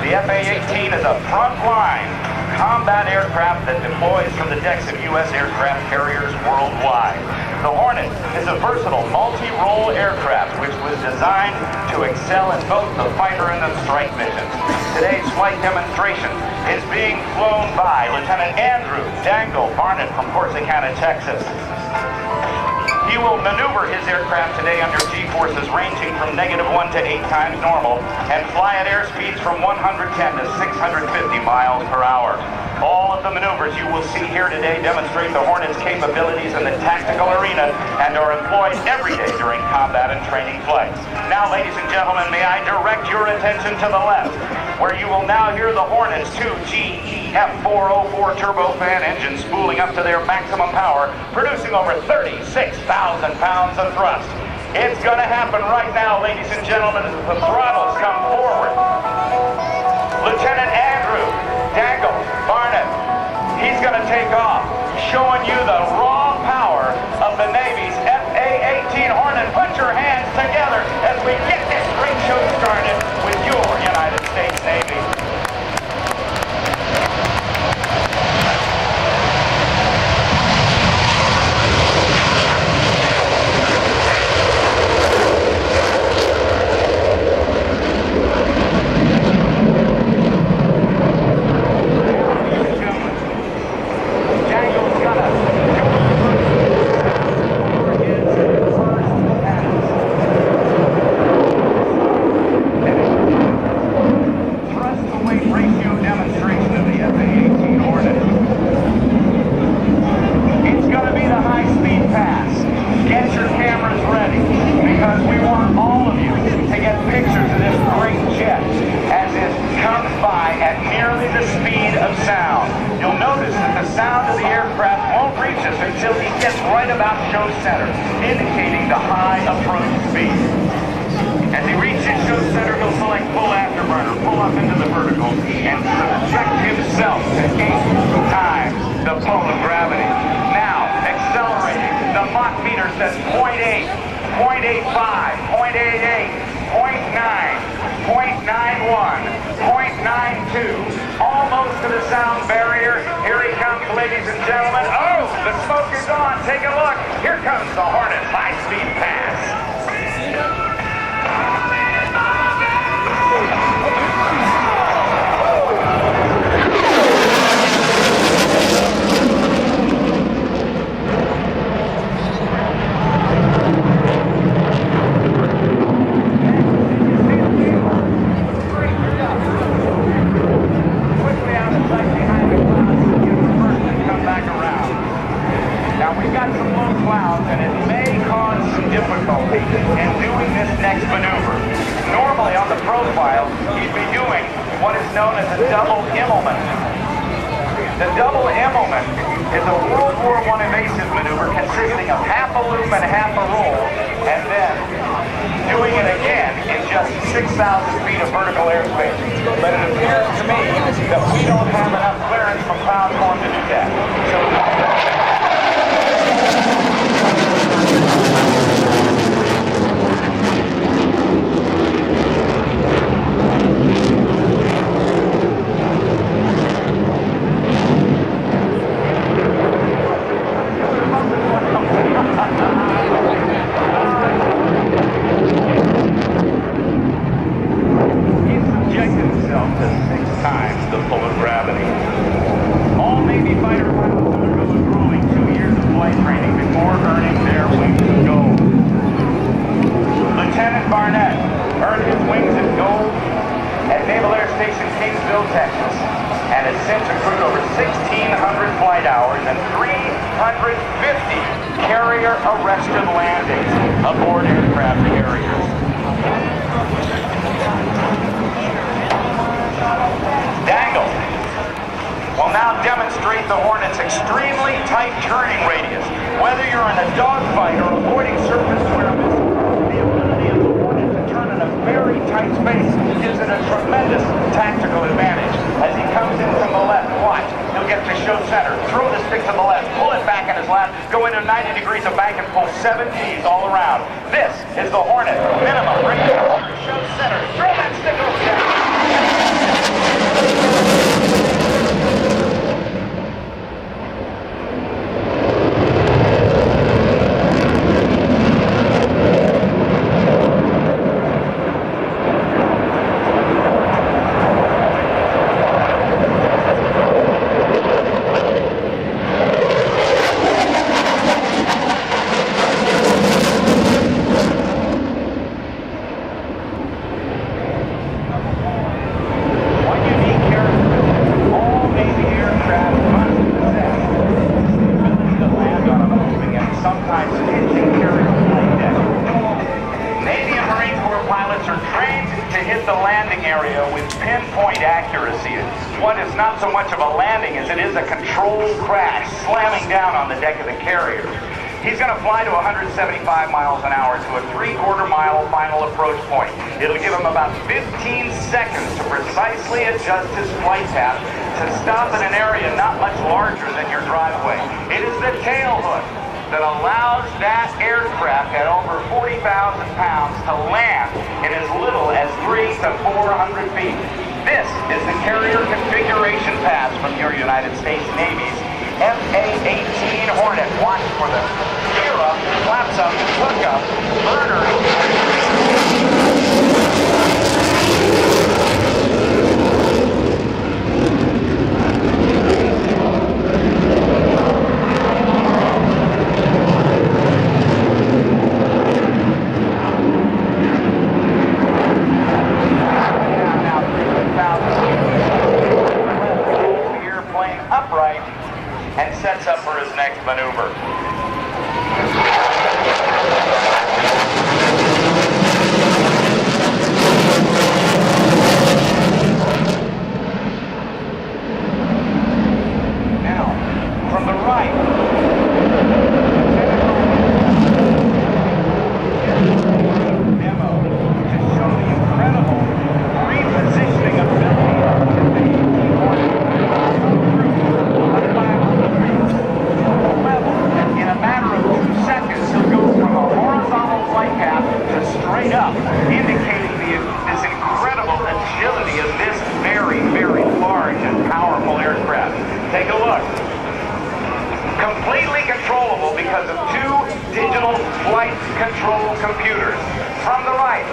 The F-A-18 is a frontline combat aircraft that deploys from the decks of U.S. aircraft carriers worldwide. The Hornet is a versatile multi-role aircraft which was designed to excel in both the fighter and the strike missions. Today's flight demonstration is being flown by Lieutenant Andrew Dangle Barnett from Corsicana, Texas. He will maneuver his aircraft today under G-forces ranging from -1 to 8 times normal and fly at airspeeds from 110 to 650 miles per hour. All of the maneuvers you will see here today demonstrate the Hornet's capabilities in the tactical arena and are employed every day during combat and training flights. Now, ladies and gentlemen, may I direct your attention to the left, where you will now hear the Hornet's 2 GE F404 turbofan engines spooling up to their maximum power, producing over 36,000 pounds of thrust. It's going to happen right now, ladies and gentlemen, as the throttles come forward. Lieutenant Andrew Dangle Barnett, he's going to take off, showing you the raw power of the Navy's F-A-18 Hornet. Put your hands together as we get this great show started with your United States Navy. Go into 90 degrees of bank and pull 7 Gs all around. This is the Hornet. Minimum. Bring it show center. Throw that stick over there. pinpoint accuracy. What is not so much of a landing as it is a controlled crash, slamming down on the deck of the carrier. He's going to fly to 175 miles an hour to a 3/4 mile final approach point. It'll give him about 15 seconds to precisely adjust his flight path to stop in an area not much larger than your driveway. It is the tail hook that allows that aircraft at over 40,000 pounds to land in as little as 300 to 400 feet. This is the carrier configuration pass from your United States Navy's A-18C Hornet. Watch for the gear up, flaps up, hook up, upright and sets up for his next maneuver. Now, from the right, demo to show the incredible repositioning ability of the A-18C Hornet. In a matter of 2 seconds, he'll go from a horizontal flight path to straight up, indicating this incredible agility of this very, very large and powerful aircraft. Take a look. Completely controllable because of 2 digital flight control computers. From the right,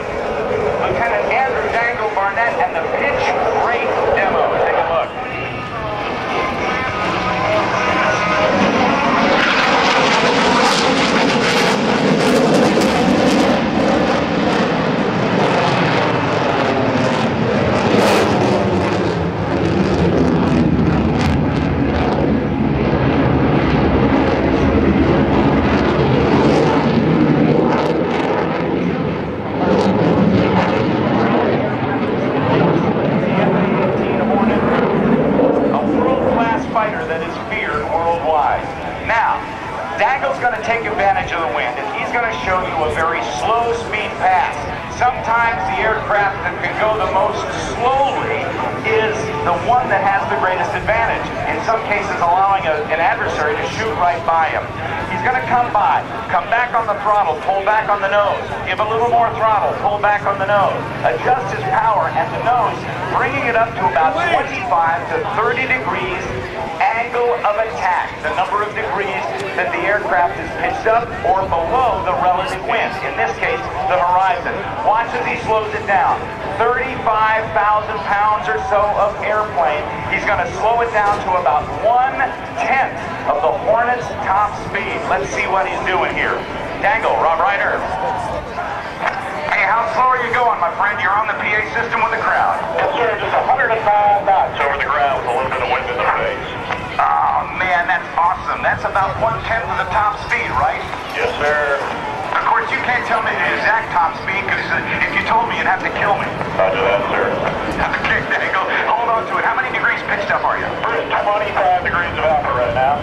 Lieutenant Andrew Dangle Barnett and the pitch rate demo. Take a look. Dangle's going to take advantage of the wind, and he's going to show you a very slow speed pass. Sometimes the aircraft that can go the most slowly is the one that has the greatest advantage. In some cases, allowing an adversary to shoot right by him. He's going to come by, come back on the throttle, pull back on the nose, give a little more throttle, pull back on the nose, adjust his power at the nose, bringing it up to about 25 to 30 degrees angle of attack, the number of degrees that the aircraft is pitched up or below the relative wind, in this case, the horizon. Watch as he slows it down. 35,000 pounds or so of airplane. He's going to slow it down to about 1/10 of the Hornet's top speed. Let's see what he's doing here. Dangle, Rob Ryder. Hey, how slow are you going, my friend? You're on the PA system with the crowd. Yes, sir. Just 105 knots over the ground with a little bit of wind in the face. Oh, man, that's awesome. That's about 1/10 of the top speed, right? Yes, sir. Of course, you can't tell me the exact top speed, because if you told me, you'd have to kill me. Roger that, sir. Okay, Dangle, hold on to it. How many degrees pitched up are you? We're at 25 degrees of alpha right now.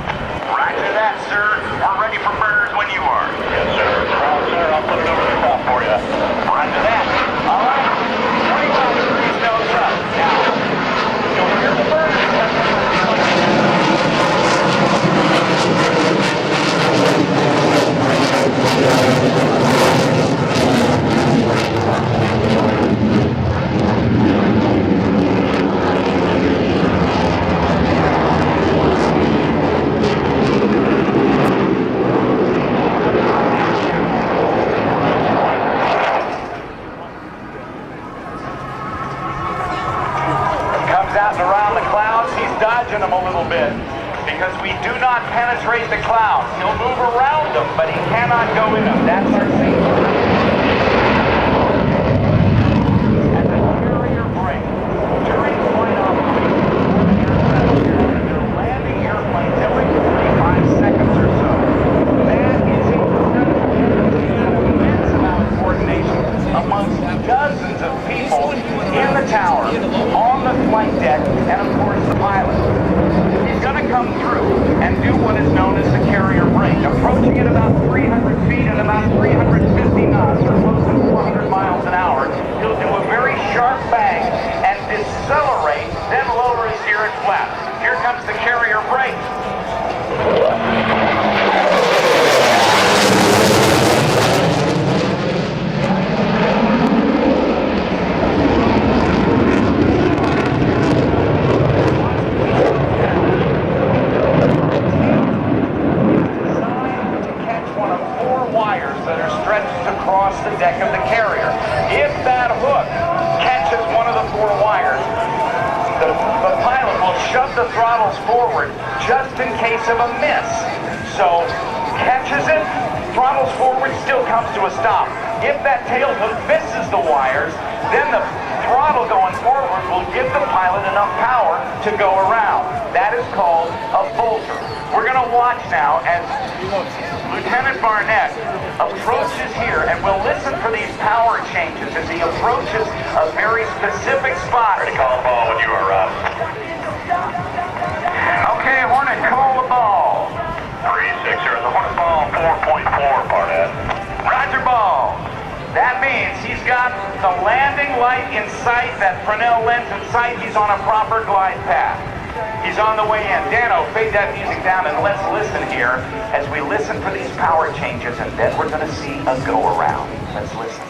Roger that, sir. We're ready for burgers when you are. Yes, sir. Well, sir, I'll put it over the top for you. Roger that. All right. 25 degrees nose up. Now, you'll hear the burgers. Out and around the clouds, he's dodging them a little bit because we do not penetrate the clouds. He'll move around them, but he cannot go in them. That's our safety. At the carrier brake, during flight operation, they're landing airplanes every 45 seconds or so. That is incredible. An immense amount of coordination amongst dozens of people in the tower, on flight deck, and of course the pilot. He's going to come through and do what is known as the carrier brake, approaching at about 300 feet and about 350 knots, or close to 400 miles an hour. He'll do a very sharp bang and decelerate, then lower his gear and flaps. Here comes the carrier brake. Across the deck of the carrier. If that hook catches one of the 4 wires, the pilot will shove the throttles forward just in case of a miss. So, catches it, throttles forward, still comes to a stop. If that tail hook misses the wires, then the throttle going forward will give the pilot enough power to go around. That is called a bolter. We're going to watch now as Lieutenant Barnett approaches here, and we'll listen for these power changes as he approaches a very specific spot. Ready to call the ball when you are up. Okay, Hornet, call the ball. 3-6, you're in the Hornet ball, 4.4, Barnett. Roger, ball. That means he's got the landing light in sight, that Fresnel lens in sight. He's on a proper glide path. He's on the way in. Dano, fade that music down and let's listen here as we listen for these power changes, and then we're going to see a go-around. Let's listen.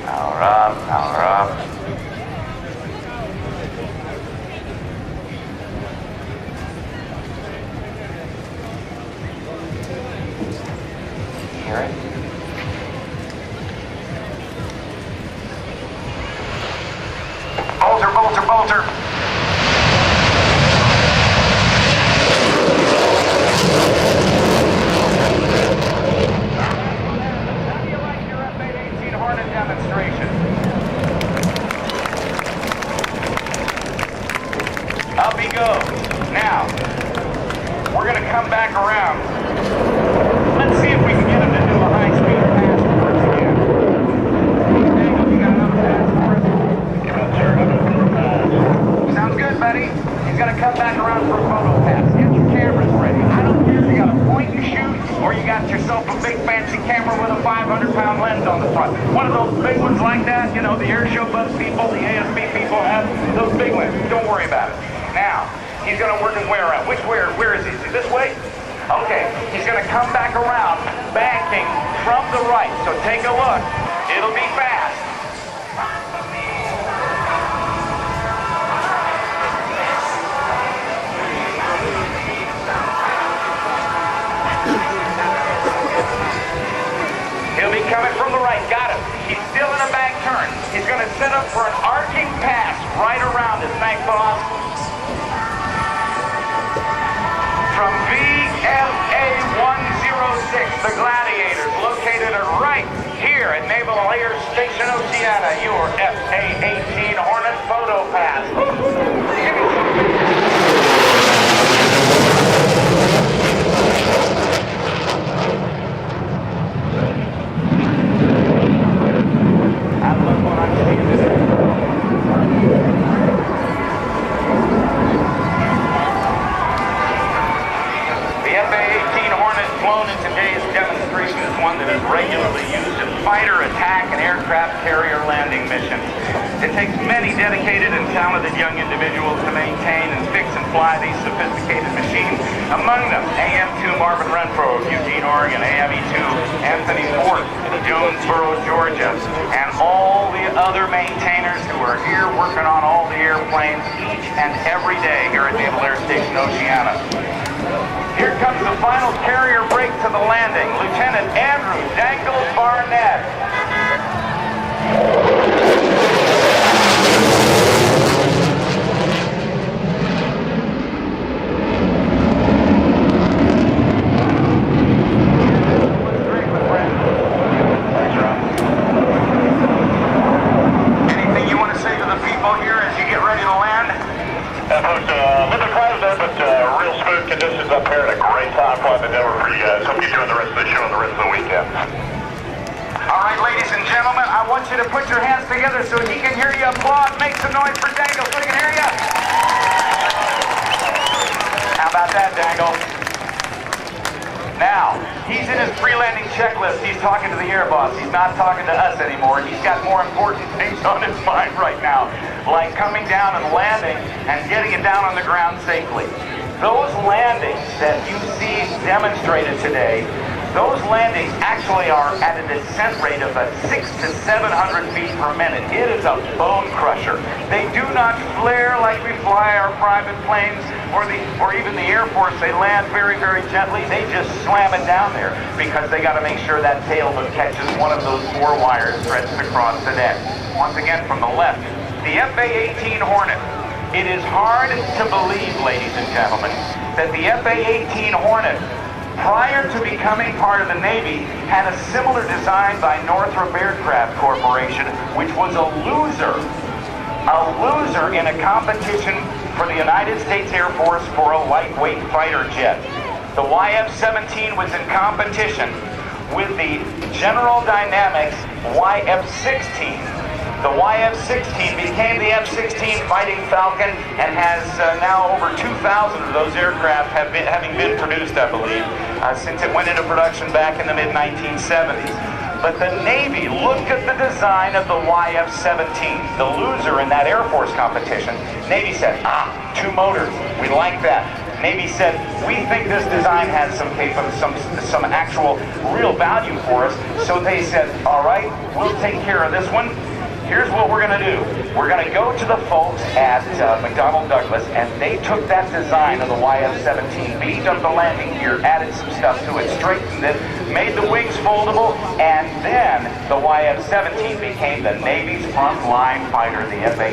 Power up, power up. Hear it? Bolter, bolter, bolter. How do you like your A-18C Hornet demonstration? Up he goes. Now, we're going to come back around. Let's see if we can get him to do a high-speed pass for us again. Daniel, you got another pass for us? Give it, sir. Another pass. Sounds good, buddy. He's going to come back around for a photo pass. Get your cameras ready. I don't care if you got a point and shoot or you got yourself a big fancy camera with a 500-pound lens on the front. One of those big ones like that, you know, the airshow buzz people, the ASB people have those big lenses. Don't worry about it. Now, he's going to work his way around. Where is he? Is he this way? Okay, he's going to come back around, banking from the right. So take a look. It'll be fast. He'll be coming from the right. Got him. He's still in a bank turn. He's going to set up for an arcing pass right around it. Thanks, boss. From VFA 106, the Gladiators, located right here at Naval Air Station Oceana, your A-18 Hornet photo pass. I love what I'm seeing today. The F-A-18 Hornet flown in today's demonstration is one that is regularly used in fighter, attack, and aircraft carrier landing missions. It takes many dedicated and talented young individuals to maintain and fix and fly these sophisticated machines. Among them, AM-2 Marvin Renfro of Eugene, Oregon, AME-2 Anthony Fort, Jonesboro, Georgia, and all the other maintainers who are here working on all the airplanes each and every day here at Naval Air Station Oceana. Here comes the final carrier brake to the landing. Lieutenant Andrew Dangles Barnett. Anything you want to say to the people here as you get ready to land? Folks, let the crowd up here and a great time flying the Denver for you guys. Hope you're doing the rest of the show and the rest of the weekend. All right, ladies and gentlemen, I want you to put your hands together so he can hear you applaud. Make some noise for Dangle so he can hear you. How about that, Dangle? Now, he's in his pre-landing checklist. He's talking to the air boss. He's not talking to us anymore. He's got more important things on his mind right now, like coming down and landing and getting it down on the ground safely. Those landings that you see demonstrated today, those landings actually are at a descent rate of 600 to 700 feet per minute. It is a bone crusher. They do not flare like we fly our private planes or even the Air Force. They land very, very gently. They just slam it down there because they got to make sure that tail catches one of those 4 wires stretched across the net. Once again, from the left, the F-A-18 Hornet. It is hard to believe, ladies and gentlemen, that the F-A-18 Hornet, prior to becoming part of the Navy, had a similar design by Northrop Aircraft Corporation, which was a loser in a competition for the United States Air Force for a lightweight fighter jet. The YF-17 was in competition with the General Dynamics YF-16. The YF-16 became the F-16 Fighting Falcon and has now over 2,000 of those aircraft having been produced, I believe, since it went into production back in the mid-1970s. But the Navy looked at the design of the YF-17, the loser in that Air Force competition. Navy said, 2 motors, we like that. Navy said, we think this design has some actual real value for us. So they said, all right, we'll take care of this one. Here's what we're going to do. We're going to go to the folks at McDonnell Douglas, and they took that design of the YF-17, beefed up the landing gear, added some stuff to it, straightened it, made the wings foldable, and then the YF-17 became the Navy's frontline fighter, the F-18.